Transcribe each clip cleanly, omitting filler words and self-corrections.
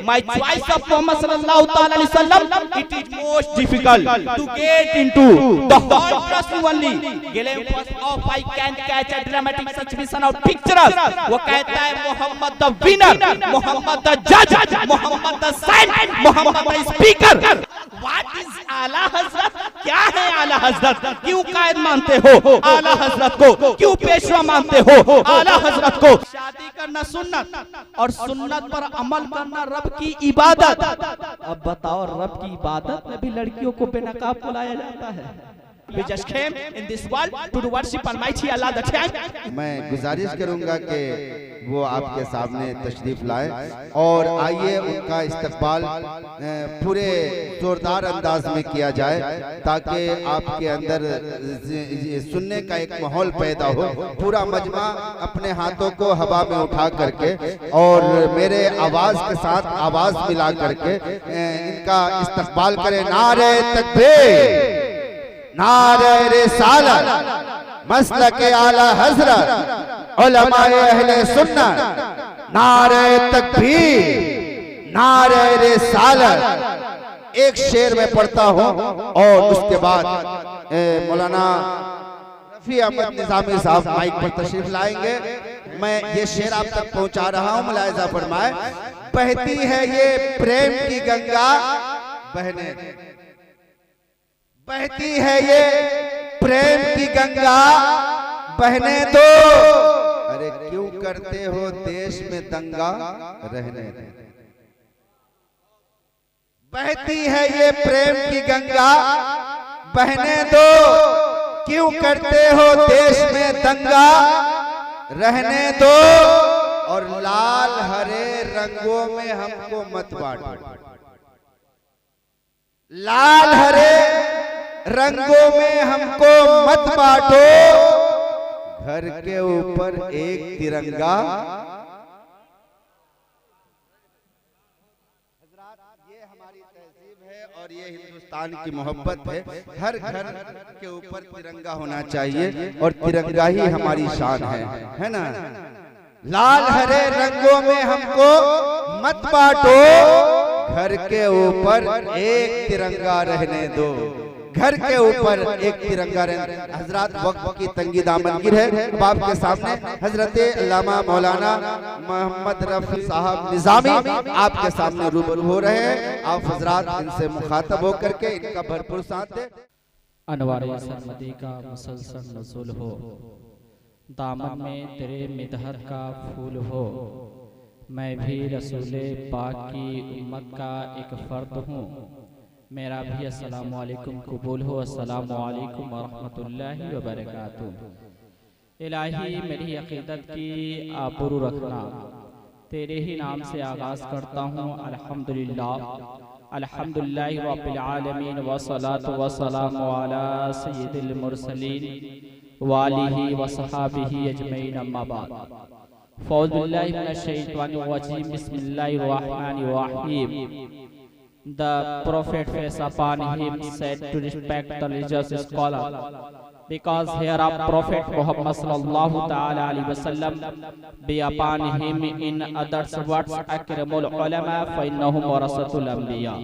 my choice of Muhammad sallallahu ta'ala alaihi wasallam, it is most difficult to get into the hot person only. Gilem first off I can catch a dramatic succession of pictures. वो कहता है Mohammad the winner, Mohammad the judge, Mohammad the saint, Mohammad the speaker. What is आला हजरत? क्या है आला हजरत? क्यों कायद मानते हो आला हजरत को? क्यों पेशवा मानते हो आला हजरत को? शादी करना सुन्नत और सुन्नत पर अमल करना रब की इबादत। अब बताओ रब की इबादत में भी लड़कियों को बेनकाब बुलाया जाता है। We just came in this world to worship Almighty Allah the time. मैं गुजारिश करूंगा कि वो आपके सामने तशरीफ लाएं और आइए उनका इस्तकबाल पूरे जोरदार अंदाज में किया जाए ताकि आपके अंदर सुनने का एक माहौल पैदा हो। पूरा मजमा अपने हाथों को हवा में उठा करके और मेरे आवाज के साथ आवाज मिला करके इनका इस्तकबाल करें। नारे तकबीर, नारे रिसालत, मसलके आला हजरत, उलमाए अहले सुन्नत, नारे तकबीर, नारे रिसालत। एक शेर में पढ़ता हूं और उसके बाद मौलाना रफी अहमद निजामी साहब माइक पर तशरीफ लाएंगे। मैं ये शेर आप तक पहुंचा रहा हूं, मुलाहिजा फरमाए। बहती है ये प्रेम की गंगा, बहने बहती है ये प्रेम की गंगा, बहने दो। अरे क्यों करते हो देश में दंगा, रहने दो। बहती है ये प्रेम की गंगा, बहने दो। क्यों करते हो देश में दंगा, रहने दो। और लाल हरे रंगों में हमको मत बांटो, लाल हरे रंगों में हमको मत बांटो। घर के ऊपर एक तिरंगा। ये हमारी तहजीब है और ये हिंदुस्तान की मोहब्बत है। हर घर के ऊपर तिरंगा होना चाहिए और तिरंगा ही हमारी शान है ना। लाल हरे रंगों में हमको मत बांटो, घर के ऊपर एक तिरंगा रहने दो। घर के ऊपर एक तिरंगा रहने। हजरत वक्त की तंगी दामनगिर है। अब आपके सामने हजरत अल्लामा मौलाना मोहम्मद रफी साहब निजामी आपके सामने रूबरू हो रहे हैं। आप हजरत इनसे मुखातब होकर के इनका भरपूर साथ दें। अनवारे सरमदी का मुसलसल नज़ुल हो, दामन में तेरे मिदहत का फूल हो। मैं भी रसूले पाक की उम्मत का एक फ़र्द हूँ। मेरा भी अस्सलामु अलैकुम कबूल हो। अस्सलामु अलैकुम वरहमतुल्लाहि वबरकातुहू। इलाही मेरी अक़ीदत की आबरू रखना, तेरे ही नाम से आगाज़ करता हूँ। अल्हम्दुलिल्लाह अल्हम्दुलिल्लाहि रब्बिल आलमीन वस्सलातु वस्सलामु अला सय्यिदिल मुरसलीन वालिही वसहाबिही अजमईन, अम्मा बाद। फ़ौज़ बिल्लाहि मिनश शैतानिर रजीम, बिस्मिल्लाहिर रहमानिर रहीम। The Prophet face upon him said to respect the religious scholar, because hereof Prophet Muhammad sallallahu ta'ala alaihi wasallam be upon him. In others words, akramul ulama fa innahum warasatul anbiya.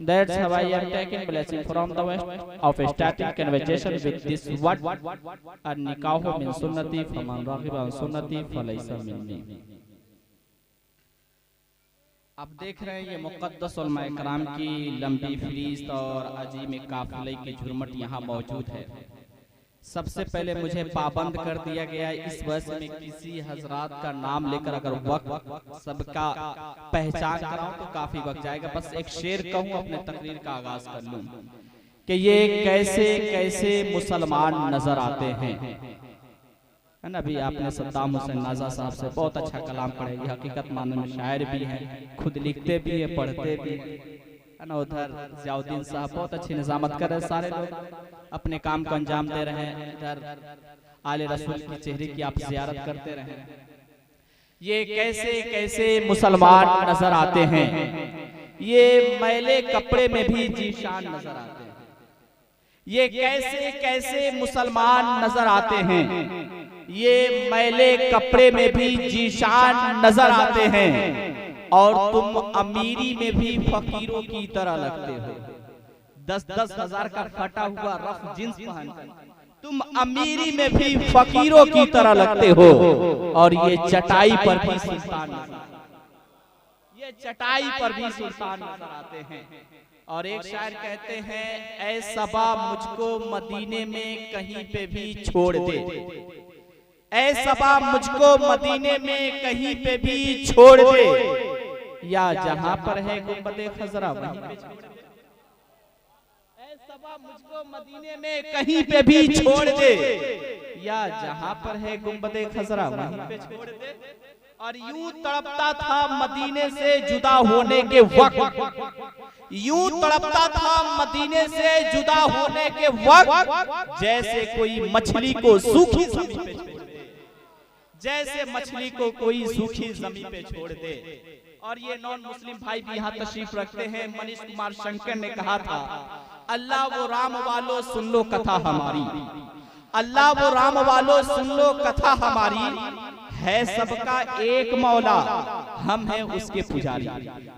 That's how I am taking blessing from the west of a static conversation with this word, an-nikahu min sunnati faman raghiba an sunnati falaysa minni. आप देख रहे हैं ये मुक़द्दस उलमाए कराम की लंबी फहरिस्त और अजीम काफ़िले की झुरमट यहाँ मौजूद है। सबसे पहले मुझे पाबंद कर दिया गया है इस वजह में किसी हजरात का नाम लेकर अगर वक्त सबका पहचान कराऊं तो काफी वक्त जाएगा। बस एक शेर कहूं, अपने तकरीर का आगाज कर लूं कि ये कैसे कैसे मुसलमान नजर आते हैं। है ना, अभी आपने सद्दाम हुसैन नाजा साहब से बहुत अच्छा कलाम पढ़े। ये हकीकत मानने में शायर भी हैं, खुद लिखते भी है, पढ़ते भी है ना। उधर ज़ियाउद्दीन साहब बहुत अच्छी निजामत कर रहे हैं, सारे लोग अपने काम को अंजाम दे रहे हैं। इधर आले रसूल की चेहरे की आप ज़ियारत करते रहे। ये कैसे कैसे मुसलमान नजर आते हैं, ये मैले कपड़े में भी जीशान नजर आते हैं। ये कैसे कैसे मुसलमान नजर आते हैं, ये मैले कपड़े में भी जीशान नजर आते हैं। और तुम अमीरी में भी फकीरों की तरह लगते हो। 10-10 हजार का फटा हुआ रफ जींस पहन तुम अमीरी में भी फकीरों की तरह लगते हो, और ये चटाई पर भी सुल्तान ये चटाई पर भी सुल्तान नजर आते हैं। और एक शायर कहते हैं, ऐ सबा मुझको मदीने में कहीं पे भी छोड़ दे, ऐ सबा मुझको मदीने में कहीं पे भी छोड़ दे, या जहां पर है गुंबदे खजरा वहीं पे छोड़ दे। ऐ सबा मुझको मदीने में कहीं पे भी छोड़ दे, या जहां पर है गुंबदे खजरा वहीं पे छोड़ दे। और यूं तड़पता था मदीने से जुदा होने के वक्त, यूं तड़पता था मदीने से जुदा होने के वक्त, जैसे कोई मछली को सूखी जमीन पे छोड़ दे, जैसे मछली को कोई सूखी जमीन पे छोड़ दे। और ये नॉन मुस्लिम भाई भी यहाँ तशरीफ रखते हैं। मनीष कुमार शंकर ने कहा था, अल्लाह वो राम वालों सुन लो कथा हमारी, अल्लाह वो राम वालों सुन लो कथा हमारी, है सबका एक मौला हम हैं उसके पुजारी।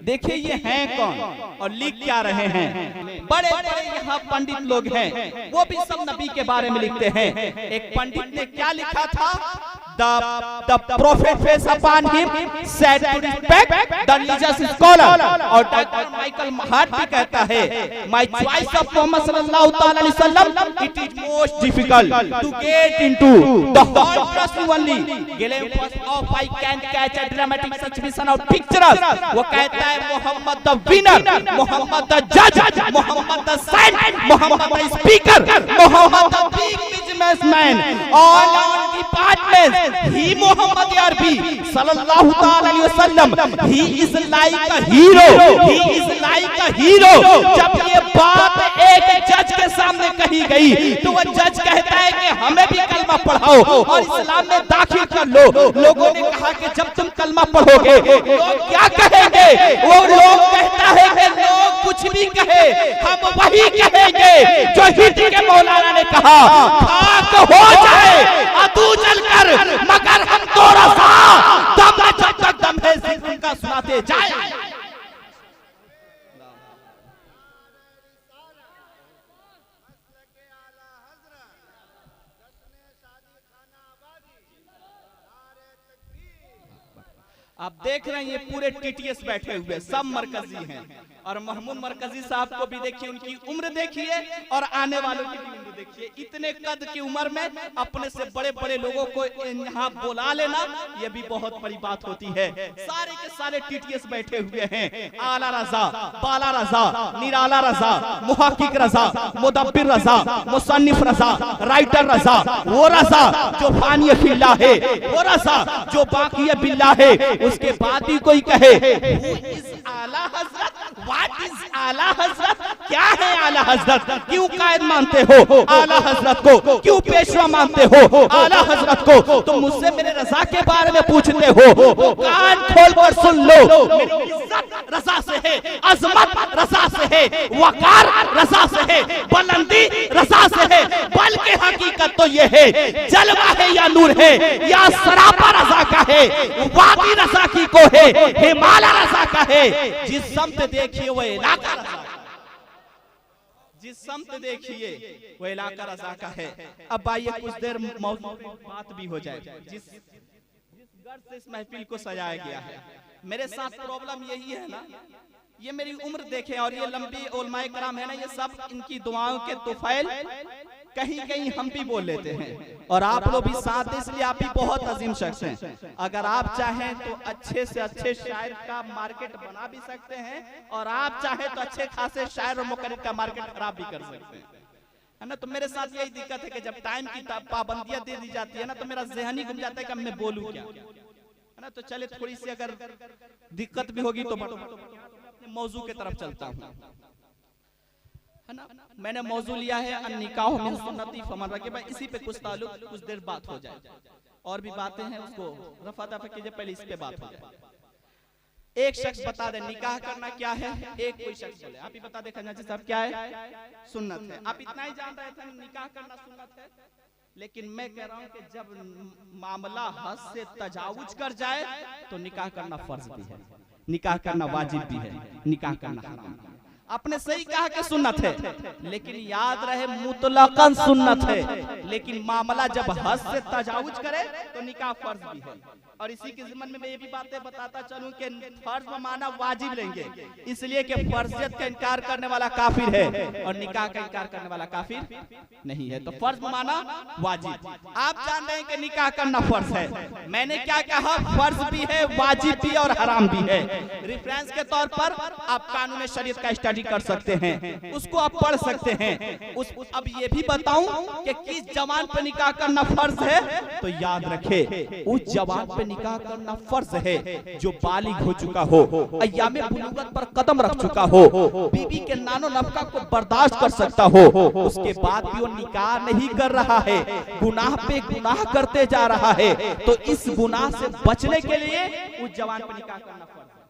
देखिए ये हैं कौन और लिख क्या रहे हैं। बड़े बड़े यहाँ पंडित लोग हैं, वो भी सब नबी के बारे में लिखते हैं। एक पंडित ने क्या लिखा था, The prophet face upon him said to respect the religious scholar। और डॉक्टर माइकल हार्ट भी कहता है, My choice of Muhammad sallallahu ta'ala alaihi wasallam, it is most difficult to get into the heart trust only glimpse of I can catch a dramatic succession of pictures। वो कहता है Mohammad the winner, Mohammad the judge, Mohammad the saint, Mohammad the speaker, Mohammad the big businessman, all on departments, he Muhammad Arabi sallallahu ta'ala alaihi wasallam, he is like a hero, he is like a hero। जब ये बात एक जज के सामने कही गई तो वो जज कहता है कि हमें भी कलमा पढ़ाओ और इस्लाम में दाखिल कर लो। लोगों ने कहा कि जब तुम कलमा पढ़ोगे लोग क्या कहेंगे, वो लोग कहता है कि लोग कुछ भी कहे हम वही कहेंगे जो हिंद के मौलाना ने कहा, खाक हो जाए अतू जलकर मगर हम तो रसा दम है, जब तक दम है जिक्र का सुनाते जाए। आप देख रहे हैं ये पूरे टीटीएस बैठे हुए सब मरकजी हैं। और महमूद मरकजी साहब को भी देखिए, उनकी उम्र देखिए और आने वालों की भी उम्र देखिए। इतने कद की उम्र में अपने से बड़े बड़े लोगों को यहाँ बुला लेना ये भी बहुत बड़ी बात होती है। सारे के सारे टीटीएस बैठे हुए हैं, आला रजा, बाला रजा, निराला रजा, मुहक्किक रजा, मुदब्बिर रजा, मुसन्निफ रजा, राइटर रजा, वो रजा जो फानी फिल्लाह है, वो रजा जो बाकी बिल्लाह है। उसके बाद भी कोई कहे आला हजरत, व्हाट इज आला हजरत, क्या है आला हजरत, क्यों कायद मानते हो आला हजरत को, क्यों पेशवा मानते हो आला हजरत को। तो मुझसे मेरे रजा के बारे में पूछते हो, कान खोल कर सुन लो। मेरी इज्जत रजा से है, अजमत रजा से है, वकार रजा से है, बुलंदी रजा से है। बल्कि हकीकत तो ये है, जलवा है या नूर है या सरापा रजा का है, वादी रजा की को है, हिमालय रजा का है। जिस समत देखिए वो इलाका रजा, जिस समत देखिए वो इलाका रजा का है। अब आइए कुछ देर मौजूद बात भी हो जाए। जिस गर्ज से इस महफिल को सजाया गया है, मेरे साथ प्रॉब्लम यही है ना, ये मेरी उम्र देखें और ये लंबी उलमाए कराम है ना, ये सब इनकी दुआओं के तुफैल कहीं कहीं हम भी बोल लेते हैं और आप लोग भी साथ, इसलिए आप भी बहुत अजीम शख्स हैं। अगर आप चाहें तो अच्छे से अच्छे शायर का मार्केट बना भी सकते हैं और आप चाहें तो अच्छे खासे शायर और मुकर्रिर का मार्केट खराब भी कर सकते हैं, है ना। तो मेरे साथ यही दिक्कत है कि जब टाइम की पाबंदियां दे दी जाती है ना, तो मेरा ज़हन ही घूम जाता है कि मैं बोलूं क्या, है ना। तो चले थोड़ी सी अगर दिक्कत भी होगी तो मौजू की तरफ चलता हूँ, है ना। मैंने मौजू लिया है निकाह में सुन्नती फमन रखे, भाई इसी पे कुछ ताल्लुक कुछ देर बात हो जाए। और भी बातें हैं उसको रफा दफा कीजिए, पहले इस पे बात हो जाए। एक शख्स बता दे निकाह करना क्या है, एक कोई शख्स बोले, आप ही बता दे खजांची साहब क्या है, सुन्नत है। आप इतना ही जान रहे थे निकाह करना सुन्नत है, लेकिन मैं कह रहा हूं कि जब मामला हद से तजावुज कर जाए तो निकाह करना फर्ज भी है। निकाह करना वाजिब भी है, निकाह करना हराम है। आपने सही कहा कि सुन्नत है, लेकिन याद रहे मुतलकन सुन्नत है, लेकिन मामला जब हद से तजावुज करे तो निकाह फर्ज भी है। और इसी के ज़िम्मन में मैं ये भी बातें बताता चलूं कि फर्ज माना वाजिब लेंगे, इसलिए कि फर्जियत का इनकार करने वाला काफिर है और निकाह का इनकार करने वाला काफिर नहीं है। तो फर्ज माना वाजिब। आप जान रहे हैं कि निकाह करना फर्ज है। मैंने क्या कहा, फर्ज भी है, वाजिब भी और हराम भी है। रेफरेंस के तौर पर आप कानून शरीयत का स्टडी कर सकते हैं, उसको आप पढ़ सकते हैं। अब ये भी बताऊं कि किस जवान पे निकाह करना फर्ज है, तो याद रखे उस जवान पे निकाह करना फर्ज है जो बालिग हो चुका हो, अय्यामे बुलूगत पर कदम रख चुका हो, बीबी के नानो नफका को बर्दाश्त कर सकता हो, उसके बाद भी वो निकाह नहीं कर रहा है, गुनाह पे गुनाह करते जा रहा है। तो इस गुनाह से बचने के लिए उस जवान पे निकाह करना फर्ज है,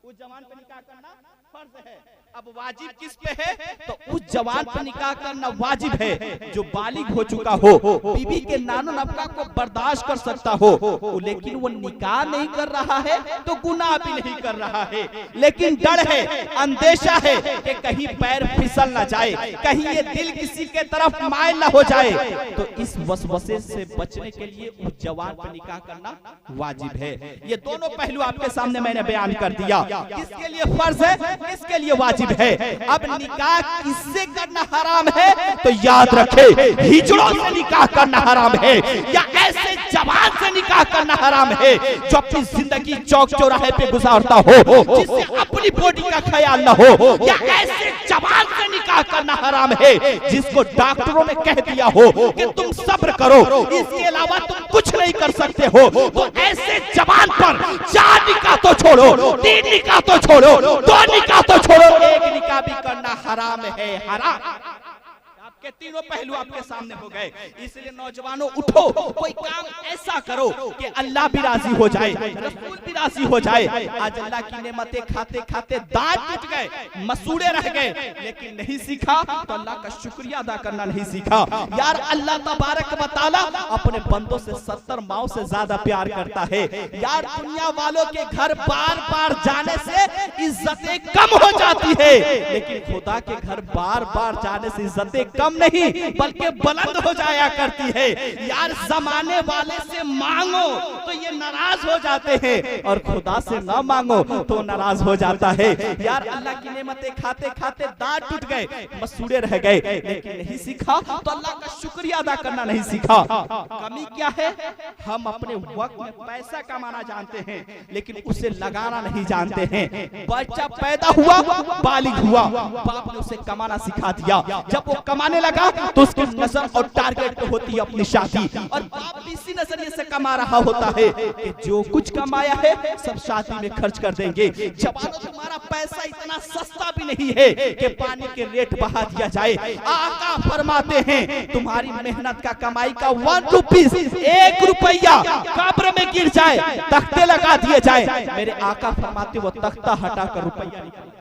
उस जवान पे निकाह करना फर्ज है। अब वाजिब किस पे है, तो उस जवान पर निकाह करना वाजिब है जो बालिग हो चुका हो, बीबी के नानो नफका को बर्दाश्त कर सकता हो, लेकिन वो निकाह नहीं कर रहा है तो गुनाह भी नहीं कर रहा है, लेकिन डर है, अंदेशा है कि कहीं पैर फिसल ना जाए, कहीं ये दिल किसी के तरफ माइल ना हो जाए। तो इस वसवसे से बचने के लिए उस जवान पर निकाह करना वाजिब है। ये दोनों पहलू आपके सामने मैंने बयान कर दिया, किसके लिए फर्ज है, किसके लिए वाजिब है। अब निकाह किससे करना हराम है, तो याद रखे हिजड़ों से निकाह करना हराम है, या ऐसे जवान से निकाह करना हराम है जो अपनी जिंदगी चौक चौराहे पे गुजारता हो, जिससे अपनी बॉडी का ख्याल न हो, या ऐसे जवान से निकाह करना हराम है जिसको डॉक्टरों ने कह दिया हो कि तुम सब्र करो, इसके अलावा तुम कुछ नहीं कर सकते हो। तो ऐसे जवान पर 4 निकाह तो छोड़ो, 3 निकाह तो छोड़ो, 2 निकाह तो छोड़ो, एक निकाह भी करना हराम है, हराम। आपके तीनों पहलू आपके सामने हो गए। इसलिए नौजवानों उठो, कोई काम ऐसा करो कि अल्लाह भी राजी हो जाए, रसूल भी राजी हो जाए। आज अल्लाह की नेमतें खाते खाते दांत टूट गए, मसूड़े रह गए, लेकिन नहीं सीखा तो अल्लाह का शुक्रिया अदा करना नहीं सीखा। यार अल्लाह तबारक व तआला अपने बंदों से 70 माओं से ज्यादा प्यार करता है। यार दुनिया वालों के घर बार बार जाने से इज्जतें कम हो जाती है, लेकिन खुदा के घर बार बार जाने से इज्जतें कम नहीं बल्कि बुलंद हो जाया करती है। यार जमाने वाले से मांगो तो ये नाराज हो जाते हैं, और खुदा से ना मांगो तो नाराज हो जाता है। यार अल्लाह की नेमतें खाते खाते दांत टूट गए, मसूड़े रह गए, लेकिन नहीं सीखा तो अल्लाह का शुक्रिया अदा करना नहीं सीखा। कमी क्या है, हम अपने वक्त में पैसा कमाना जानते हैं, लेकिन उसे लगाना नहीं जानते हैं। बच्चा पैदा हुआ, बालिग हुआ, बाप ने उसे कमाना सिखा दिया। जब वो कमाने लगा तो उसकी नजर और टारगेट पे होती है अपनी शादी, और बाप भी इसी नजरिए से कमा रहा होता है कि जो कुछ कमाया है सब शादी में खर्च कर देंगे। जवानों तुम्हारा पैसा इतना सस्ता भी नहीं है कि पानी के रेट बढ़ा दिया जाए। आका फरमाते हैं तुम्हारी मेहनत का कमाई का 1 रुपीस, 1 रुपया कब्र में गिर जाए, तख्ते लगा दिए जाए, मेरे आका फरमाते वो तख्ता हटाकर रुपया निकाल।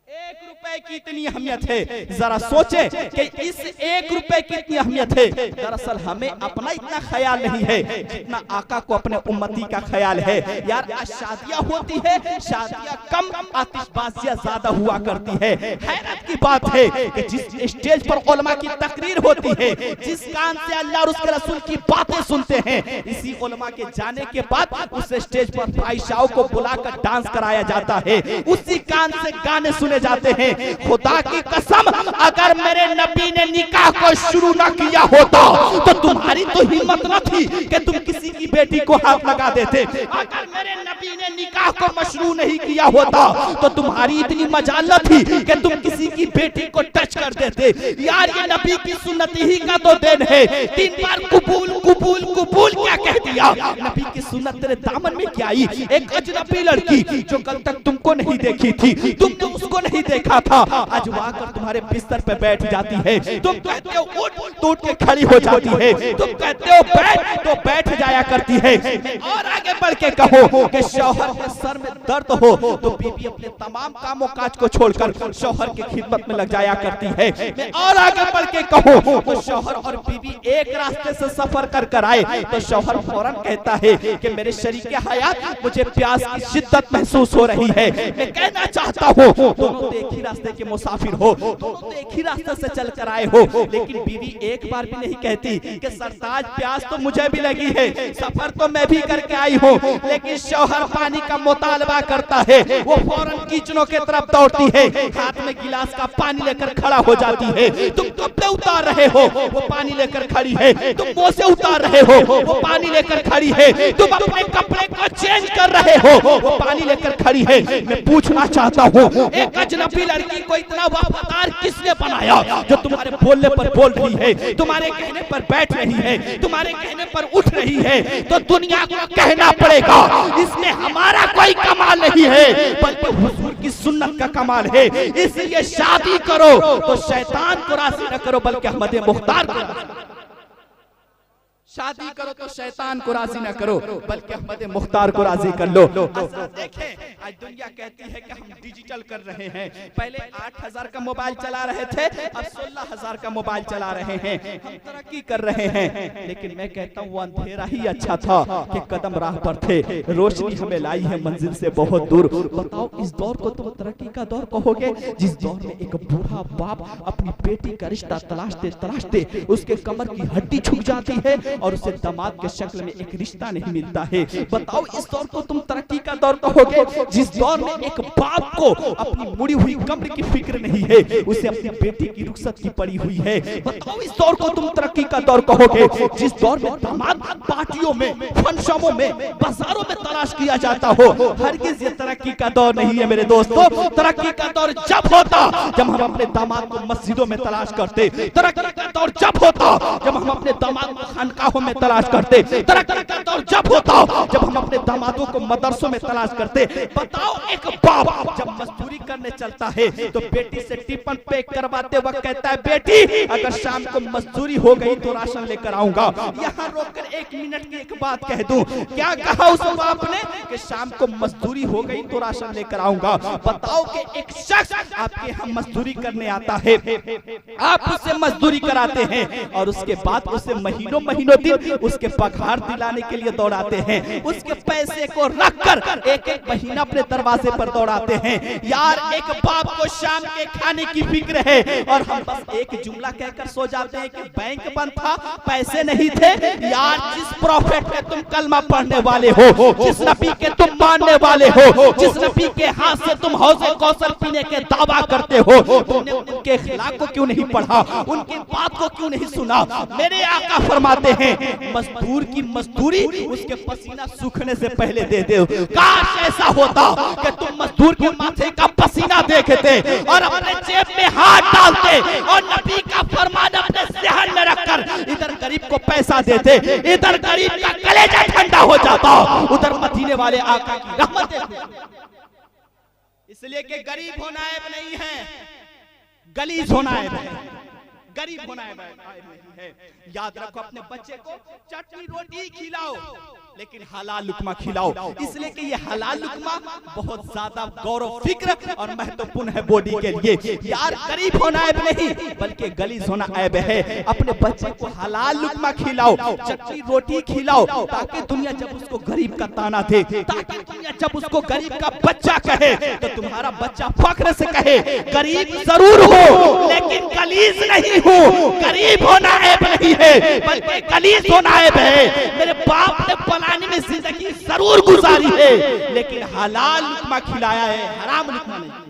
1 रुपए की इतनी अहमियत है, जरा सोचे कि इस 1 रुपए की इतनी अहमियत है। दरअसल हमें अपना इतना ख्याल नहीं है जितना आका को अपने उम्मती का ख्याल है। यार आज शादियां होती है, शादियां कम, आतिशबाजियां ज्यादा हुआ करती है। हैरत की बात है कि जिस स्टेज पर उलमा की तकरीर होती है, जिस कान से अल्लाह और उसके रसूल की बातें सुनते हैं, इसी उलमा के जाने के बाद उस स्टेज पर फाहिशाओं को बुलाकर डांस कराया जाता है, उसी कान से गाने सुने जाते हैं। खुदा की कसम अगर मेरे नबी ने निकाह को शुरू न किया होता तो तुम्हारी तो हिम्मत न थी कि तुम किसी की बेटी को हाथ लगा देते। अगर मेरे नबी ने निकाह को मशरू नहीं किया होता तो तुम्हारी इतनी मजाल न थी कि तुम किसी की बेटी को टच कर देते। यार ये नबी की सुन्नत ही का तो देन है। 3 बार कबूल कबूल कबूल क्या कह दिया। नबी की सुन्नत तेरे दामन में क्या आई। एक अजनबी लड़की जो कल तक तुमको नहीं देखी थी, तुमने उसको नहीं देखा था, था, आज वो आकर तुम्हारे बिस्तर पे बैठ जाती है। तुम कहते हो उठ तो उठ के खड़ी हो जाती है, तुम कहते हो बैठ तो बैठ जाया करती है। और आगे बढ़ के कहो कि शौहर के सर में दर्द हो तो बीवी अपने तमाम कामों काज को छोड़कर शौहर की खिदमत में लग जाया करती है। मैं और आगे बढ़ के कहूं तो शौहर और बीवी एक रास्ते से सफर कर आए तो शौहर फौरन कहता है कि मेरे शरीके हयात मुझे प्यास की शिद्दत महसूस हो रही है। मैं कहना चाहता हूं दोनों तो एक ही रास्ते के मुसाफिर हो, दोनों तो एक ही रास्ते से चल कर आए हो, लेकिन बीवी एक बार भी नहीं कहती कि सरताज प्यास तो मुझे भी लगी है, सफर तो मैं भी करके आई हूँ। लेकिन शौहर पानी का मुतालबा करता है, वो फौरन किचनों के तरफ दौड़ती है, हाथ में गिलास का पानी लेकर खड़ा हो जाती है। तुम कपड़े उतार रहे हो, वो पानी लेकर खड़ी है। तुम मोसे उतार रहे हो, वो पानी लेकर खड़ी है। तुम अपने कपड़े को चेंज कर रहे हो, वो पानी लेकर खड़ी है। मैं पूछना चाहता हूँ एक अजनबी लड़की को इतना वफादार किसने बनाया जो तुम्हारे बोलने पर बोल रही है, तुम्हारे कहने पर बैठ रही है, तुम्हारे कहने पर उठ रही है? तो दुनिया को कहना पड़ेगा इसमें हमारा कोई कमाल नहीं है बल्कि हुजूर की सुन्नत का कमाल है। इसलिए शादी करो तो शैतान को राजी न करो बल्कि अहमद मुख्तार को। शादी करो तो शैतान को राजी न करो बल्कि अहमद मुख्तार को राजी कर लो। देखें आज दुनिया कहती है कि हम डिजिटल कर रहे हैं, पहले 8,000 का मोबाइल चला रहे थे, अब 16,000 का मोबाइल चला रहे हैं, हम तरक्की कर रहे हैं। लेकिन मैं कहता हूँ वो अंधेरा ही अच्छा था कि कदम राह पर थे, रोशनी हमें लाई है मंजिल से बहुत दूर। बताओ इस दौर को तुम तरक्की का दौर कहोगे जिस दौर में एक बूढ़ा बाप अपनी बेटी का रिश्ता तलाशते उसके कमर की हड्डी झुक जाती है और उसे दामाद के शक्ल में एक रिश्ता नहीं मिलता है। बताओ इस दौर को तुम तरक्की का दौर कहोगे जिस दौर में एक बाप को अपनी मुड़ी हुई कब्र की फिक्र नहीं है, उसे अपनी बेटी की रुखसत की पड़ी हुई है। बताओ इस दौर को तुम तरक्की का दौर कहोगे जिस दौर में दामाद पार्टियों में, फंक्शनों में, बाजारों में तलाश किया जाता हो। हरगिज़ ये तरक्की का दौर नहीं है मेरे दोस्तों। तरक्की का दौर जब होता जब हम अपने दामाद को मस्जिदों में तलाश करते, तरक्की का दौर जब होता जब हम अपने दामाद को खानकाहों में तलाश करते, तरक्की का दौर जब होता जब हम अपने दामादों को मदरसों में तलाश करते। बताओ एक बाप जब मजदूरी करने चलता है तो बेटी से टिफिन पैक करवाते वक्त कहता है बेटी अगर शाम को मजदूरी हो गई तो राशन लेकर आऊंगा। यहाँ रोककर 1 मिनट की एक बात कह दूं, क्या कहा उस बाप ने कि शाम को मजदूरी हो गई तो राशन लेकर आऊंगा। बताओ कि एक शख्स आपके यहाँ मजदूरी करने आता है, आप उससे मजदूरी कराते हैं और उसके बाद उसे महीनों दिन उसके पगार दिलाने के लिए दौड़ाते हैं, उसके पैसे को रखकर एक महीना अपने दरवाजे पर दौड़ाते हैं। यार एक बाप को शाम के खाने की फिक्र है और हम बस एक जुमला कहकर सो जाते हैं कि बैंक बंद था, पैसे नहीं थे। यार जिस प्रॉफिट के तुम कलमा पढ़ने वाले हो, जिस नबी के तुम मानने वाले हो, जिस नबी के हाथ से तुम हौज़े कौसर पीने के दावा करते हो, तुमने उनके खिलाफ को क्यों नहीं पढ़ा, उनकी बात को क्यों नहीं सुना? मेरे आका फरमाते हैं मजदूर की मजदूरी उसके पसीना सूखने से पहले दे दो। काश ऐसा होता कि तुम मजदूर के माथे का पसीना देखते और अपने जेब में हाथ डालते और नबी का फरमान अपने ज़हन में रखकर इधर गरीब को पैसा देते, इधर गरीब का कलेजा ठंडा हो जाता, उधर मदीने वाले आका की रहमत देखते। इसलिए कि गरीब होना ऐब नहीं है, गलीज होना ऐब है, गरीब होना ऐब नहीं है। याद रखो अपने बच्चे को चटनी रोटी खिलाओ लेकिन हलाल लुकमा खिलाओ, इसलिए कि ये हलाल लुकमा बहुत ज्यादा गौरव फिक्र और महत्वपूर्ण है बॉडी के लिए। यार गरीब होना ऐब नहीं बल्कि गलीज होना ऐब है। अपने बच्चे को हलाल लुकमा खिलाओ, चटनी रोटी खिलाओ ताकि दुनिया जब उसको गरीब का ताना दे, ताकि दुनिया जब उसको गरीब का बच्चा कहे तो तुम्हारा बच्चा फख्र से कहे गरीब जरूर हो लेकिन गलीज नहीं हो। गरीब होना ऐब नहीं है बल्कि गलीज होना ऐब है। मेरे बाप ने पलाने में जिंदगी जरूर गुजारी है लेकिन हलाल लुकमा खिलाया है, हराम लुकमा नहीं।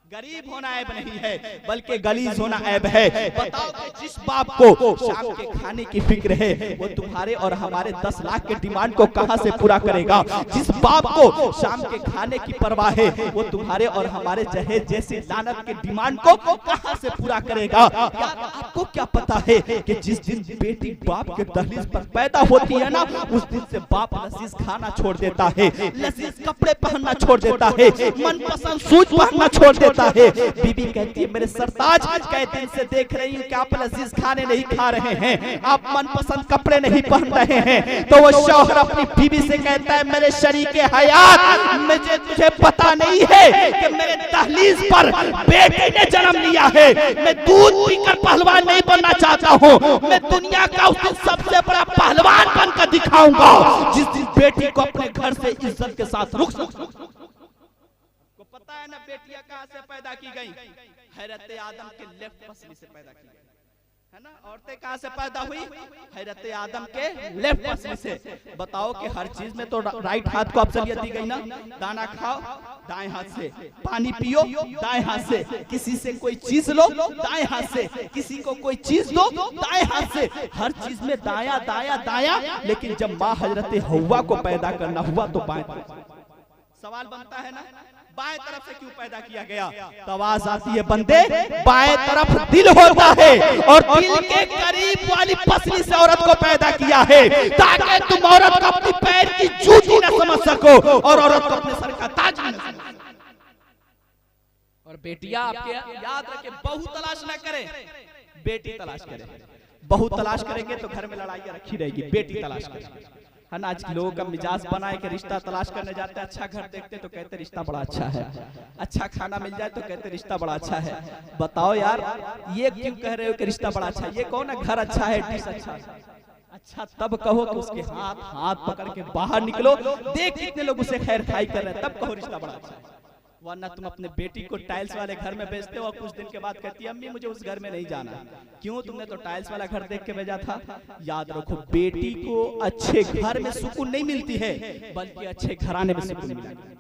गरीब होना ऐब नहीं है बल्कि गलीज होना ऐब है। बताओ कि जिस बाप को शाम के खाने की फिक्र है वो तुम्हारे और हमारे 10 लाख के डिमांड को कहां से पूरा करेगा? जिस बाप को शाम के खाने की परवाह है वो तुम्हारे और हमारे जहेज जैसी लानत के डिमांड को कहां से पूरा करेगा? यार आपको क्या पता है कि जिस दिन बेटी बाप के दहलीज पर पैदा होती है ना उस दिन से बाप लजीज खाना छोड़ देता है, लजीज कपड़े पहनना छोड़ देता है, मनपसंद शूज पहनना छोड़ देता होता है। बीबी कहती है मेरे सरताज कई दिन से देख रही हूँ कि आप लजीज खाने नहीं खा रहे हैं, आप मनपसंद कपड़े नहीं पहन रहे हैं। तो वो शौहर अपनी बीवी से कहता है मेरे शरीके हयात, मुझे तुझे पता नहीं है कि मेरे दहलीज पर बेटे ने जन्म लिया है। मैं दूध पीकर पहलवान नहीं बनना चाहता हूँ, मैं दुनिया का उस दिन सबसे बड़ा पहलवान बनकर दिखाऊंगा जिस दिन बेटी को अपने घर से इज्जत के साथ रुख को पता है ना बेटियां कहां से पैदा की गई? हैरत आदम के लेफ्ट पसली से पैदा की गई है ना। औरतें कहां से पैदा हुई? हैरत आदम के लेफ्ट पसली से। बताओ कि हर चीज में तो राइट हाथ को अफजलियत दी गई ना। दाना खाओ दाएं हाथ से, पानी पियो दाएं हाथ से, किसी से कोई चीज लो दाएं हाथ से, किसी को कोई चीज दो दाएं हाथ से, हर चीज में दाया दाया दाया। लेकिन जब माँ हजरत हव्वा को पैदा करना हुआ तो बाएं सवाल बनता है ना, बाएं तरफ से क्यों पैदा किया गया? तो आवाज आती है बंदे बाएं तरफ दिल होता है और दिल के करीब वाली पसली से औरत को पैदा किया है ताकि तुम औरत को अपनी पैर की जूती न समझ सको और औरत को अपने सर का ताज न समझ सको। और बेटियां आपके याद रखें, बहू तलाश न करें, बेटी तलाश करें। बहू तलाश करेंगे तो घर में लड़ाइयां रखी रहेगी। बेटी तलाश करें है ना। आज लोगों का मिजाज बनाए कि रिश्ता तलाश करने जाते हैं, अच्छा घर देखते तो कहते रिश्ता बड़ा अच्छा है, अच्छा खाना मिल जाए तो कहते रिश्ता बड़ा अच्छा है। बताओ यार ये क्यों कह रहे हो कि रिश्ता बड़ा अच्छा है? ये कहो ना घर अच्छा है, डिश अच्छा है। अच्छा तब कहो कि उसके हाथ पकड़ के बाहर निकलो, देख कितने लोग उसे खैर खाई कर रहे हैं, तब कहो रिश्ता बड़ा अच्छा है। वरना तुम अपने बेटी को टाइल्स वाले घर में भेजते हो और कुछ दिन के बाद कहती है अम्मी मुझे उस घर में नहीं जाना। क्यों? तुमने तो टाइल्स वाला घर देख के भेजा था। याद रखो बेटी को अच्छे घर में सुकून नहीं मिलती है बल्कि अच्छे घराने में सुकून मिलता है।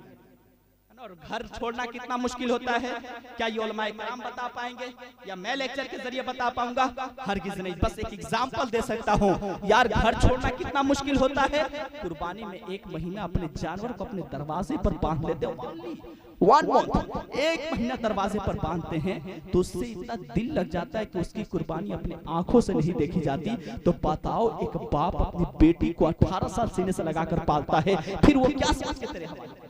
और घर छोड़ना कितना मुश्किल होता है, क्या ये उलमाए किराम बता पाएंगे या मैं लेक्चर के जरिए बता पाऊंगा? हरगिज नहीं, बस एक एग्जांपल दे सकता हूँ। यार घर छोड़ना कितना मुश्किल होता है। कुर्बानी में 1 महीना अपने जानवर को अपने दरवाजे पर बांध लेते हो, 1 मंथ 1 महीना दरवाजे पर बांधते हैं तो उससे इतना दिल लग जाता है कि उसकी कुर्बानी अपने आंखों से नहीं देखी जाती। तो बताओ एक बाप अपनी बेटी को 18 साल सीने से लगाकर पालता है, फिर वो क्या सोच के तेरे हवाले?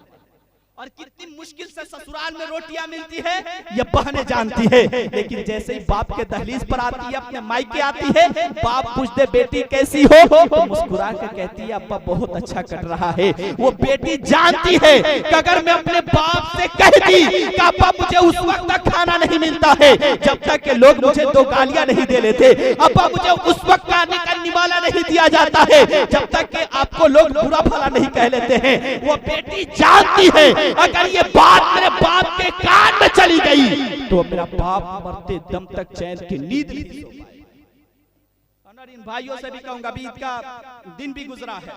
और कितनी मुश्किल से ससुराल में रोटियां मिलती है ये बहनें जानती है। लेकिन जैसे ही बाप के दहलीज पर आती है, अपने मायके आती है, बाप पूछते बेटी कैसी हो तो मुस्कुरा के कहती है अब्बा बहुत अच्छा कट रहा है। वो बेटी जानती है कि अगर मैं अपने बाप से कहती कि अब्बा मुझे उस वक्त तक खाना नहीं मिलता है जब तक के लोग मुझे 2 गालियां नहीं दे लेते, अब्बा मुझे उस वक्त खाने का निवाला नहीं दिया जाता है जब तक कि आपको लोग बुरा भला नहीं कह लेते हैं। वो बेटी जानती है अगर ये बात मेरे बाप के कान में चली गई तो मेरा बाप मरते दम तक चैन की नींद नहीं सो पाएगा। इन भाइयों से भी कहूंगा अभी ईद का दिन भी गुजरा है,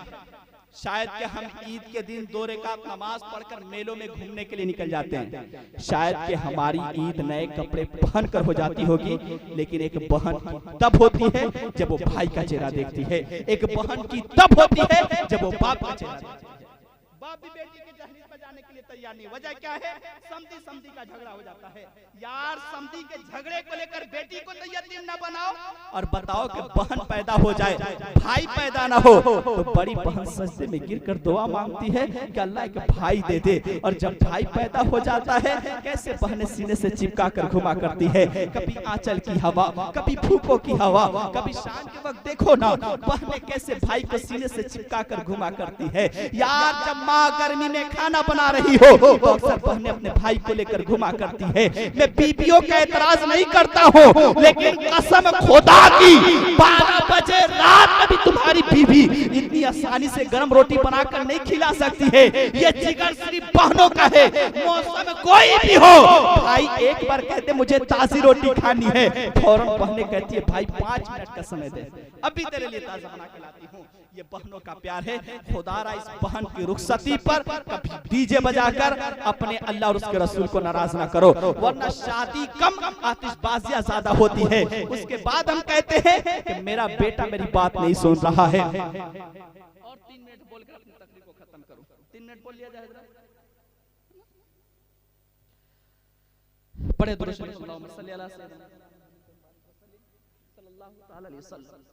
शायद कि हम ईद के दिन 2 रकात नमाज पढ़कर मेलों में घूमने के लिए निकल जाते हैं। शायद कि हमारी ईद नए कपड़े पहन कर हो जाती होगी, लेकिन एक बहन तब होती है जब वो भाई का चेहरा देखती है, एक बहन की तब होती है जब वो बाप का चेहरा देखती है। बाप भी बेटी के दहलीज पर जाने के लिए तैयार नहीं। वजह क्या है? समधी का झगड़ा हो जाता है। यार समधी के झगड़े को लेकर बेटी को तो यतीम ना बनाओ। और बताओ कि बहन पैदा हो जाए भाई पैदा ना हो तो बड़ी बहन सजदे में गिरकर दुआ मांगती है कि अल्लाह एक भाई दे दे। और जब भाई पैदा हो जाता है कैसे बहनें सीने से चिपका कर घुमा करती है, कभी आंचल की हवा, कभी फूकों की हवा, कभी शाम के वक्त देखो ना बहनें कैसे भाई को सीने से चिपका कर घुमा करती है। यार जब माँ गर्मी में खाना बना रही हो तो अक्सर बहनें अपने भाई को लेकर घुमा करती है। मैं बीबियों का एतराज नहीं करता हूँ, लेकिन कसम खुदा की 12 बजे रात में भी तुम्हारी बीबी इतनी आसानी से गर्म रोटी बनाकर नहीं खिला सकती है। ये जिगर सिर्फ बहनों का है। मौसम कोई भी हो, भाई एक बार कहते मुझे ताजी रोटी खानी है, फौरन बहनें कहती है भाई 5 मिनट का समय दे, अभी तेरे लिए ताजा बना के लाती हूँ। ये बहनों का प्यार है। खुदारा इस बहन की रुखसती पर कभी डीजे बजाकर अपने अल्लाह और उसके रसूल को नाराज ना करो, वरना शादी कम आतिशबाजियां ज्यादा होती है। उसके बाद हम कहते हैं कि मेरा बेटा मेरी बात नहीं सुन रहा है। और 3 मिनट बोलकर अपनी तकरीर को खत्म करूं। 3 मिनट बोल लिया जाए। बड़े दुरूद सल्लल्लाहु अलैहि वसल्लम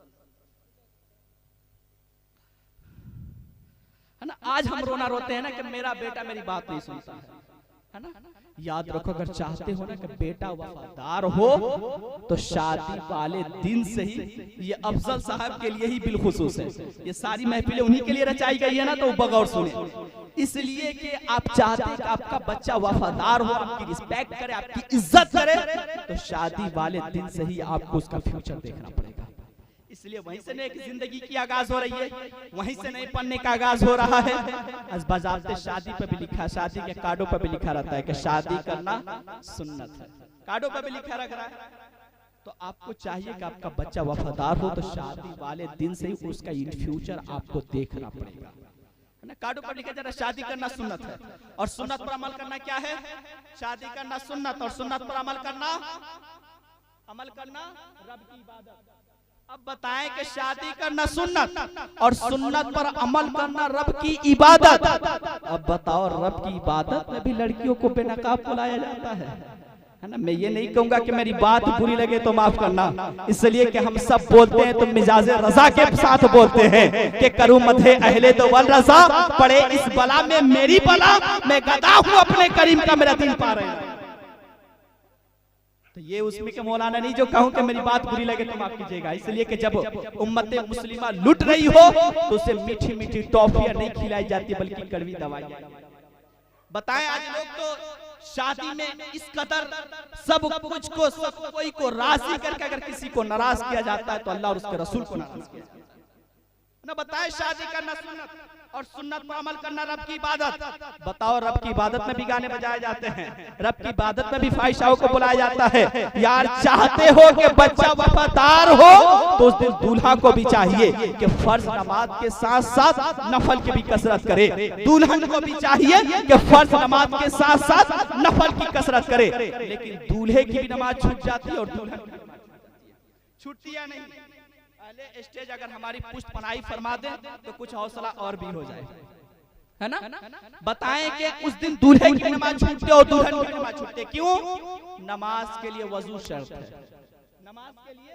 है ना। आज हम रोना रोते हैं ना कि मेरा बेटा मेरी बात नहीं सुनता है ना। याद रखो, अगर चाहते हो ना कि बेटा वफादार हो तो शादी वाले दिन से ही, ये अफजल साहब के लिए ही बिलखुसूस है, ये सारी महफिलें उन्हीं के लिए रचाई गई है ना, तो बगौर सुने। इसलिए कि आप चाहते हैं कि आपका बच्चा वफादार हो, आपकी रिस्पेक्ट करे, आपकी इज्जत करे, तो शादी वाले दिन से ही आपको उसका फ्यूचर देखना पड़ेगा। इसलिए वहीं से नई जिंदगी की आगाज हो रही है, वहीं से नए पढ़ने का आगाज हो रहा है। बजाते शादी पे भी लिखा, शादी के कार्डों पे भी लिखा रहता है कि शादी करना सुन्नत है, कार्डों पे भी लिखा रख रहा है। तो आपको चाहिए कि आपका बच्चा वफादार हो, तो शादी वाले दिन से ही उसका इन फ्यूचर आपको देखना पड़ेगा, है ना। कार्डों पर लिखा जा रहा है शादी करना सुन्नत है, और सुन्नत पर अमल करना क्या है? शादी करना सुन्नत, और सुन्नत पर अमल करना रब की इबादत। अब बताएं कि शादी करना सुन्नत और सुन्नत पर अमल करना रब की इबादत। अब बताओ, रब की इबादत में भी लड़कियों को बेनकाब बुलाया जाता है ना। मैं ये नहीं कहूंगा कि मेरी बात बुरी लगे तो माफ करना, इसलिए कि हम सब बोलते हैं तो मिजाजे रजा के साथ बोलते हैं कि करूं मथे अहले तो वल रजा, पड़े इस बला में मेरी बला, मैं गदा हूं अपने करीम का मेरा दिन पा रहे हैं। तो ये उसमें के मौलाना नहीं जो कहूं कि मेरी बात बुरी लगे तो माफ कीजिएगा, इसलिए कि जब उम्मत मुस्लिमा लुट रही हो तो उसे मीठी मीठी टॉफियां नहीं खिलाई जाती बल्कि कड़वी दवाइयां। बताएं, आज लोग तो शादी में इस कदर सब कुछ को, सब कोई को राजी करके अगर किसी को नाराज किया जाता है तो अल्लाह और उसके रसूल को नाराज किया जाता है ना। बताएं, शादी करना सुन्नत और सुन्नत पर अमल करना रब की इबादत। बताओ, रब की इबादत में भी गाने बजाए जाते हैं, रब की इबादत में भी फाहिशाओं को बुलाया जाता है। यार चाहते हो कि बच्चा वफादार हो तो उस दिन दूल्हा को भी चाहिए कि फर्ज नमाज के साथ साथ नफल की भी कसरत करे, दुल्हन को भी चाहिए कि फर्ज नमाज के साथ साथ नफल की कसरत करे। लेकिन दूल्हे की भी नमाज छूट जाती है और दुल्हन छूटती या नहीं। पहले स्टेज अगर हमारी पुष्ट पनाही फरमा दे तो कुछ हौसला और भी हो जाए, है ना। बताएं कि उस दिन दूल्हे की नमाज छूटती और दुल्हन की नमाज छूटती, क्यों? नमाज के लिए वजू शर्त है, नमाज के लिए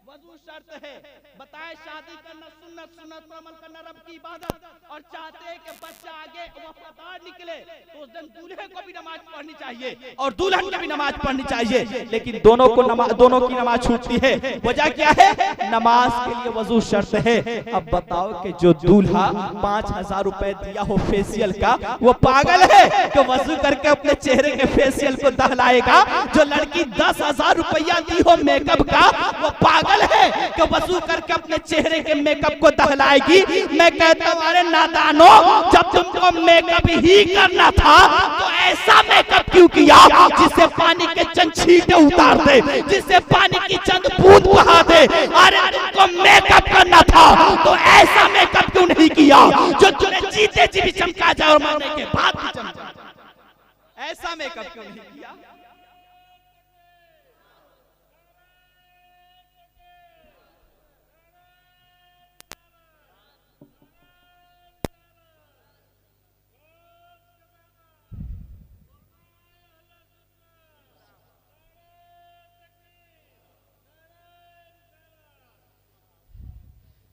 वजू शर्त है। बताएं, शादी करना सुन्नत, सुन्नत पर अमल करना रब की इबादत, और चाहते हैं कि बच्चा आगे वफादार निकले तो उस दिन दूल्हे को भी नमाज पढ़नी चाहिए और दुल्हन को भी नमाज पढ़नी चाहिए। लेकिन दोनों की नमाज छूटती है। वजह क्या है? नमाज के लिए वजू शर्त है। अब बताओ कि जो दूल्हा 5000 रुपए दिया हो फेशियल का, वो पागल है कि वजू करके अपने चेहरे के फेशियल को दहलाएगा? जो लड़की 10,000 रुपया दी हो मेकअप का, वो पागल है कि वजू करके अपने चेहरे के मेकअप को दहलाएगी? मैं कहता हूं, अरे नादानो, जब तुमको मेकअप ही करना था तो ऐसा मेकअप क्यों किया जिससे पानी के चंद छींटे उतार दे, जिससे पानी की चंद बूंद बहा दे? अरे तुमको मेकअप करना था तो ऐसा मेकअप क्यों नहीं किया जो तुम्हें जीते जी भी चमका जाए और मरने के बाद भी चमका जाए? ऐसा मेकअप क्यों नहीं किया?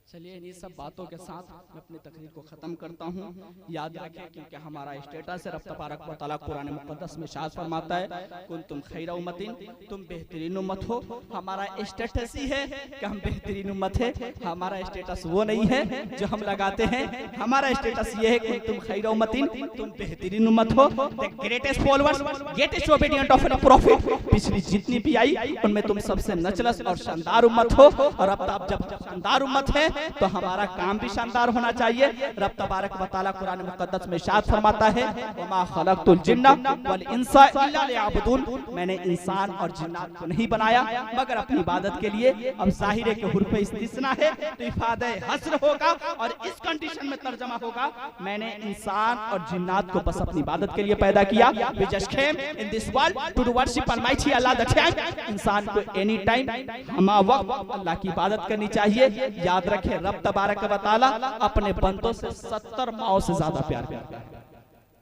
चलिए, इन्हीं सब बातों के साथ मैं अपनी तकरीर को ख़त्म करता हूँ। याद रखें, क्योंकि हमारा स्टेटस है, रब तबारक व तआला कुरान मुक़द्दस में शाद फरमाता है, कुंतुम खैरा उम्मतिन, तुम बेहतरीन उम्मत हो। हमारा स्टेटस ही है कि हम बेहतरीन उम्मत है, हमारा स्टेटस वो नहीं है जो हम लगाते हैं। हमारा स्टेटस ये है, कुंतुम खैरा उम्मतिन, तुम बेहतरीन उम्मत हो, the greatest followers, greatest obedient of a profit. पिछली जितनी भी आई उनमें तुम सबसे नचलस और शानदार उम्मत हो, और अब जब शानदार उम्मत है तो हमारा काम भी शानदार होना चाहिए। रब तबारक व तआला कुरान मुक़द्दस में इरशाद फरमाता है, वमा खलक़तुल जिन्ना वल इंसा इल्ला लियअबुदून, मैंने इंसान और जिन्नात को नहीं बनाया मगर अपनी इबादत के लिए। अब ज़ाहिर है कि हुर्फ इस्तिस्ना है तो इफादे हस्र होगा, और इस कंडीशन में तर्जमा होगा, मैंने इंसान और जिन्नात को बस अपनी इबादत के लिए पैदा किया। We just came in this world to worship almighty Allah the time. इंसान को एनी टाइम हमा वक्त अल्लाह की इबादत करनी चाहिए। याद रखें, रब तबारक व तआला अपने बंदों से 70 माओ से ज्यादा प्यार करता है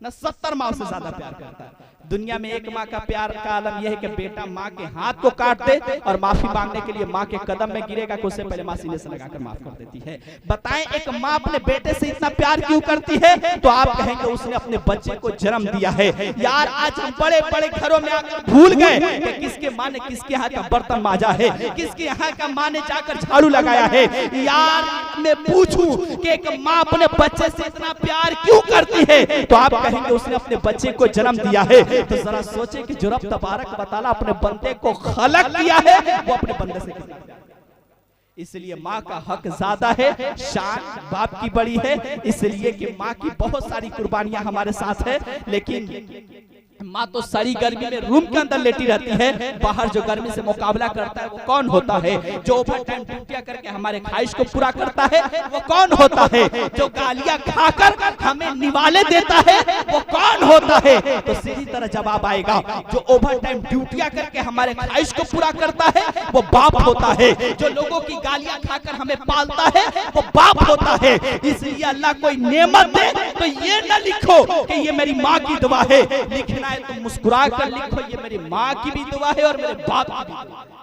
ना, 70 माओ से ज्यादा प्यार करता है। दुनिया में एक माँ का प्यार का आलम यह है कि बेटा माँ के हाथ को काट दे और माफी मांगने के लिए माँ के कदम में गिरेगा कि उससे पहले माँ सीने से लगाकर माफ कर देती है। बताएं एक माँ अपने बेटे से इतना प्यार क्यों करती है? तो आप कहेंगे उसने अपने बच्चे को जन्म दिया है। यार आज हम बड़े बड़े घरों में आकर भूल गए कि किसके माँ ने किसके यहाँ का बर्तन मांजा है, किसके यहाँ का माँ ने जाकर झाड़ू लगाया है। यार मैं पूछूं कि एक माँ अपने बच्चे से इतना प्यार क्यों करती है? तो आप कहेंगे उसने अपने बच्चे को जन्म दिया है। तो जरा सोचे कि जो रब तबारक व तआला अपने बंदे को खलक किया है वो अपने बंदे से कितना प्यार। इसलिए माँ का हक ज्यादा है, शान बाप की बड़ी है। इसलिए कि माँ की बहुत सारी कुर्बानियां हमारे साथ है, लेकिन माँ तो सारी गर्मी में रूम के अंदर लेटी रहती है। बाहर जो गर्मी से मुकाबला करता है वो कौन होता है? जो ओवर टाइम ड्यूटियां करके हमारे ख्वाहिश को पूरा करता है वो कौन होता है? जो गालियां खाकर हमें निवाले देता है वो कौन होता है? तो सीधी तरह जवाब आएगा, जो ओवर टाइम ड्यूटियां करके हमारे ख्वाहिश को पूरा करता है वो बाप होता है। जो लोगों की गालियां खाकर हमें पालता है वो बाप होता है। इसलिए अल्लाह कोई नेमत दे तो ये न लिखो कि ये मेरी माँ की दुआ है, लिखना है तो मुस्कुरा कर लिखो ये मेरी माँ की भी दुआ है और मेरे बाप की भी दुआ है।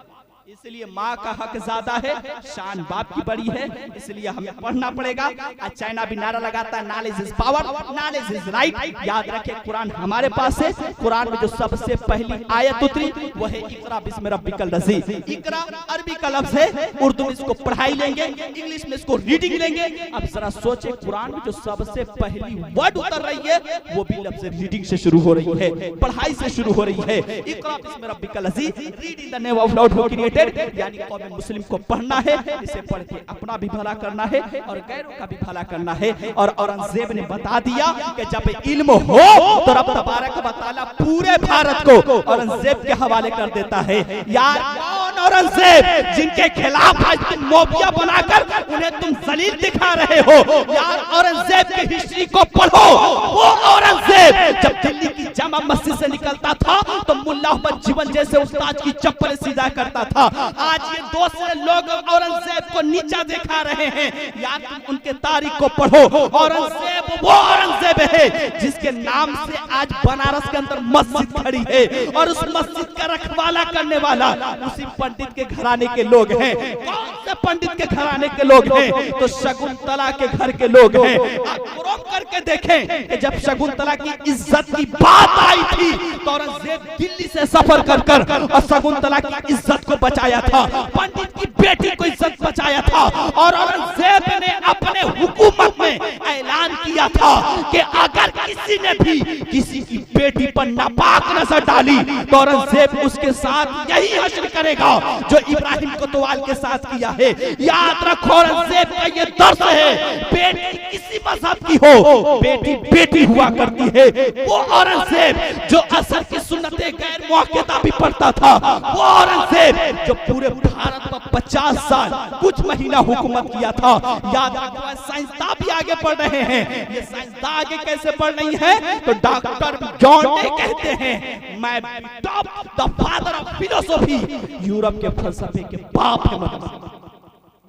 इसलिए माँ का हक ज्यादा है, शान बाप की बड़ी है। इसलिए हमें पढ़ना पड़ेगा। आज चाइना भी नारा लगाता है knowledge is power, knowledge is right. याद रखें कुरान हमारे पास है। कुरान में जो सबसे पहली आयत उतरी वो है इकरा बिस्मि रब्बिकल लज़ी। इकरा अरबी का लफ्ज है, उर्दू में इसको पढ़ाई लेंगे, इंग्लिश में इसको रीडिंग लेंगे। अब जरा सोचे कुरान में जो सबसे पहली वर्ड उतर रही है वो भी लफ्ज रीडिंग से शुरू हो रही है, पढ़ाई से शुरू हो रही है। इकरा बिस्मि रब्बिकल लज़ी, read in the name of lord who created. यानी कौम मुस्लिम को पढ़ना है, इसे पढ़ के अपना भी भला करना है और गैरों का भी भला करना है। और औरंगजेब ने बता दिया कि जब इल्म हो तो रब तबारक व तआला पूरे भारत को औरंगजेब के हवाले कर देता है। यार कौन औरंगजेब जिनके खिलाफ आज तुम मोबिया बनाकर उन्हें तुम जलील दिखा रहे हो? यार औरंगजेब की हिस्ट्री को पढ़ो। वो औरंगजेब जब दिल्ली की जामा मस्जिद से निकलता था तो मुल्ला अहमद जीवन जैसे उस्ताद की चप्पल सीधा करता था। आज ये दूसरे लोग औरंगजेब को नीचा दिखा रहे हैं। यार तुम उनके तारीख को पढ़ो। औरंगजेब वो औरंगजेब है जिसके नाम से आज बनारस के अंदर मस्जिद खड़ी है और उस मस्जिद का रखवाला करने वाला उसी पंडित के घराने के लोग हैं। कौन से पंडित के घराने के लोग हैं? तो शकुंतला के घर के लोग हैं। आप कुरान करके देखें कि जब शकुंतला की इज्जत की बात आई थी तो औरंगजेब दिल्ली से सफर कर कर और शकुंतला की इज्जत को बचाया था, पंडित की बेटी को इज्जत बचाया था। और औरंगजेब ने अपने हुकूमत में ऐलान किया था कि अगर किसी ने भी किसी की बेटी पर नापाक नजर डाली तो औरंगजेब उसके साथ यही हश्र करेगा जो इब्राहिम कोतवाल के साथ किया है। याद रखो औरंगजेब का ये दर्द है, बेटी किसी मजहब की हो बेटी बेटी हुआ करती है। वो औरंगजेब जो असर की सुन्नतें गैर मुअक्कदा भी पढ़ता था, वो औरंगजेब जो पूरे भारत पर 50 साल कुछ महीना हुकूमत किया था। याद रखो साइंसदान भी आगे बढ़ रहे हैं। ये साइंसदान आगे कैसे बढ़ रही है? तो डॉक्टर जॉन डे कहते हैं मैं top the father of philosophy, Europe के फलसफे के बाप है।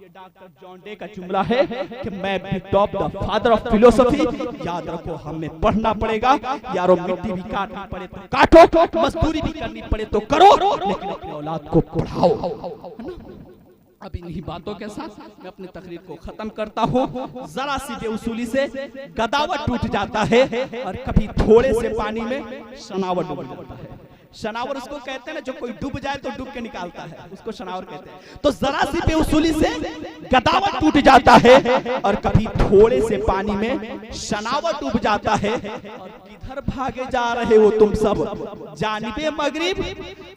ये डॉक्टर जॉन डे का जुमला है कि मैं भी top the father of philosophy. याद रखो हमें पढ़ना पड़ेगा यारो, मिट्टी भी काटनी पड़े तो काटो, मजदूरी भी करनी पड़े तो करो, लेकिन अपनी औलाद को पढ़ाओ। अब इन्हीं बातों के साथ मैं अपनी तकरीर को खत्म करता हूँ। जरा सी बेउसूली से गदावत टूट जाता है और कभी थोड़े से पानी में शनावर डूब जाता है। शनावर उसको कहते हैं ना जो कोई डूब जाए तो डूब के निकालता है, उसको शनावर कहते हैं। तो जरा सी बेउसूली से गदावत टूट जाता है और कभी थोड़े से पानी में शनावर डूब जाता है। और किधर भागे जा रहे हो तुम सब जानिबे मगरिब?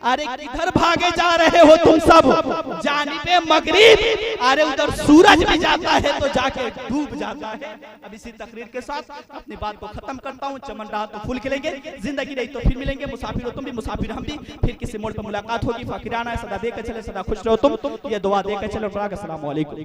अरे किधर भागे जा रहे हो तुम सब जानिबे मगरिब? अरे उधर सूरज भी जाता है तो जाके डूब जाता है। अब इसी तकरीर के साथ अपनी बात को खत्म करता हूँ। चमन रहा तो फूल खिलेंगे, जिंदगी रही तो फिर मिलेंगे। मुसाफिर हो तुम भी, मुसाफिर हम भी, फिर किसी मोड़ पर मुलाकात होगी। फकीराना है सदा देकर चले, सदा खुश रहो तुम, ये दुआ देकर चलो। अस्सलाम वालेकुम।